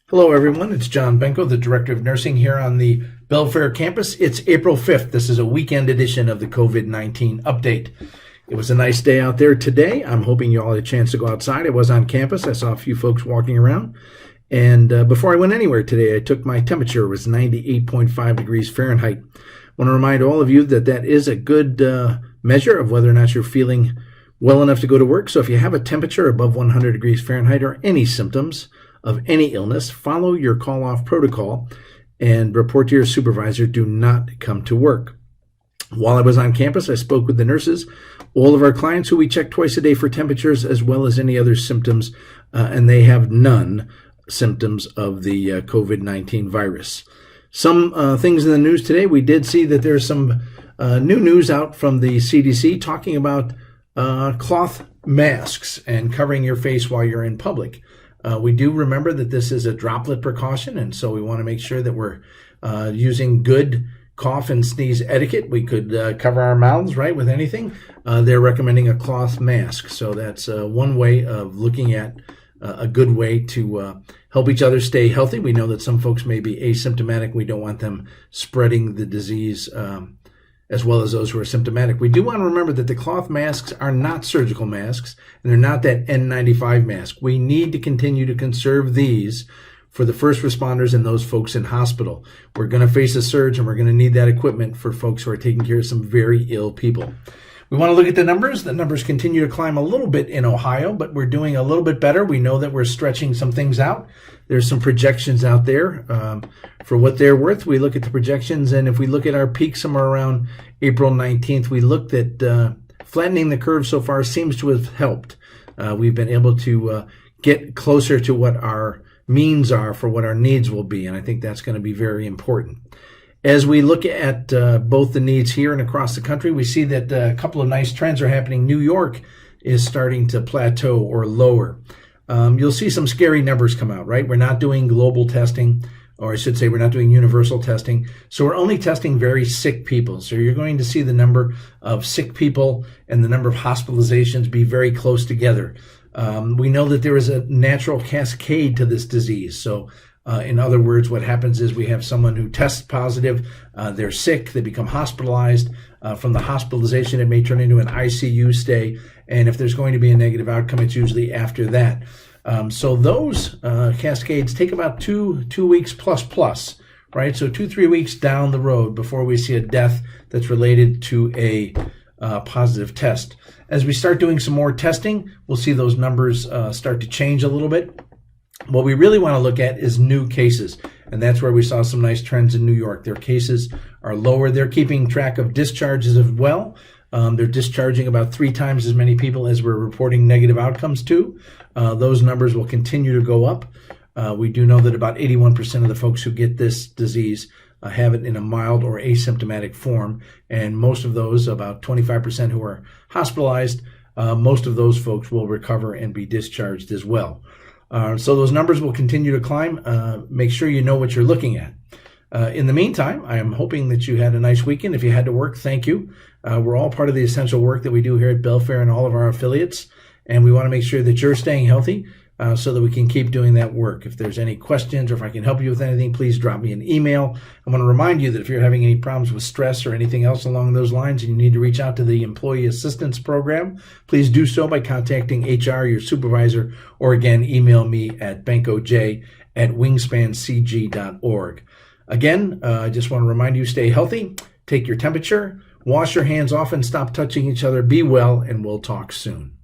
Hello, everyone. It's John Benko, the Director of Nursing here on the Belfair campus. It's April 5th. This is a weekend edition of the COVID-19 update. It was a nice day out there today. I'm hoping you all had a chance to go outside. I was on campus. I saw a few folks walking around. And before I went anywhere today, I took my temperature. It was 98.5 degrees Fahrenheit. I want to remind all of you that that is a good measure of whether or not you're feeling well enough to go to work. So if you have a temperature above 100 degrees Fahrenheit or any symptoms of any illness, follow your call-off protocol and report to your supervisor. Do not come to work. While I was on campus, I spoke with the nurses, all of our clients who we check twice a day for temperatures, as well as any other symptoms, and they have none symptoms of the COVID-19 virus. Some things in the news today. We did see that there's some new news out from the CDC talking about cloth masks and covering your face while you're in public. We do remember that this is a droplet precaution, and so we want to make sure that we're using good cough and sneeze etiquette. We could cover our mouths, right, with anything. They're recommending a cloth mask, so that's one way of looking at a good way to help each other stay healthy. We know that some folks may be asymptomatic. We don't want them spreading the disease as well as those who are symptomatic. We do want to remember that the cloth masks are not surgical masks, and they're not that N95 mask. We need to continue to conserve these for the first responders and those folks in hospital. We're going to face a surge, and we're going to need that equipment for folks who are taking care of some very ill people. We want to look at the numbers. The numbers continue to climb a little bit in Ohio, but we're doing a little bit better. We know that we're stretching some things out. There's some projections out there for what they're worth. We look at the projections, and if we look at our peak somewhere around April 19th, we looked at flattening the curve so far seems to have helped. We've been able to get closer to what our means are for what our needs will be, and I think that's going to be very important. As we look at both the needs here and across the country, we see that a couple of nice trends are happening. New York is starting to plateau or lower. You'll see some scary numbers come out, right? We're not doing global testing, or I should say we're not doing universal testing. So we're only testing very sick people. So you're going to see the number of sick people and the number of hospitalizations be very close together. We know that there is a natural cascade to this disease. So in other words, what happens is we have someone who tests positive, they're sick, they become hospitalized. From the hospitalization, it may turn into an ICU stay, and if there's going to be a negative outcome, it's usually after that. So those cascades take about two weeks plus, right? So 2-3 weeks down the road before we see a death that's related to a positive test. As we start doing some more testing, we'll see those numbers start to change a little bit. What we really want to look at is new cases, and that's where we saw some nice trends in New York. Their cases are lower. They're keeping track of discharges as well. They're discharging about 3 times as many people as we're reporting negative outcomes to. Those numbers will continue to go up. We do know that about 81% of the folks who get this disease have it in a mild or asymptomatic form, and most of those, about 25% who are hospitalized, most of those folks will recover and be discharged as well. So those numbers will continue to climb. Make sure you know what you're looking at. In the meantime, I am hoping that you had a nice weekend. If you had to work, thank you. We're all part of the essential work that we do here at Belfair and all of our affiliates, and we want to make sure that you're staying healthy so that we can keep doing that work. If there's any questions or if I can help you with anything, please drop me an email. I want to remind you that if you're having any problems with stress or anything else along those lines and you need to reach out to the Employee Assistance Program, please do so by contacting HR, your supervisor, or again, email me at bankoj@wingspancg.org. Again, I just want to remind you, stay healthy, take your temperature, wash your hands often, stop touching each other, be well, and we'll talk soon.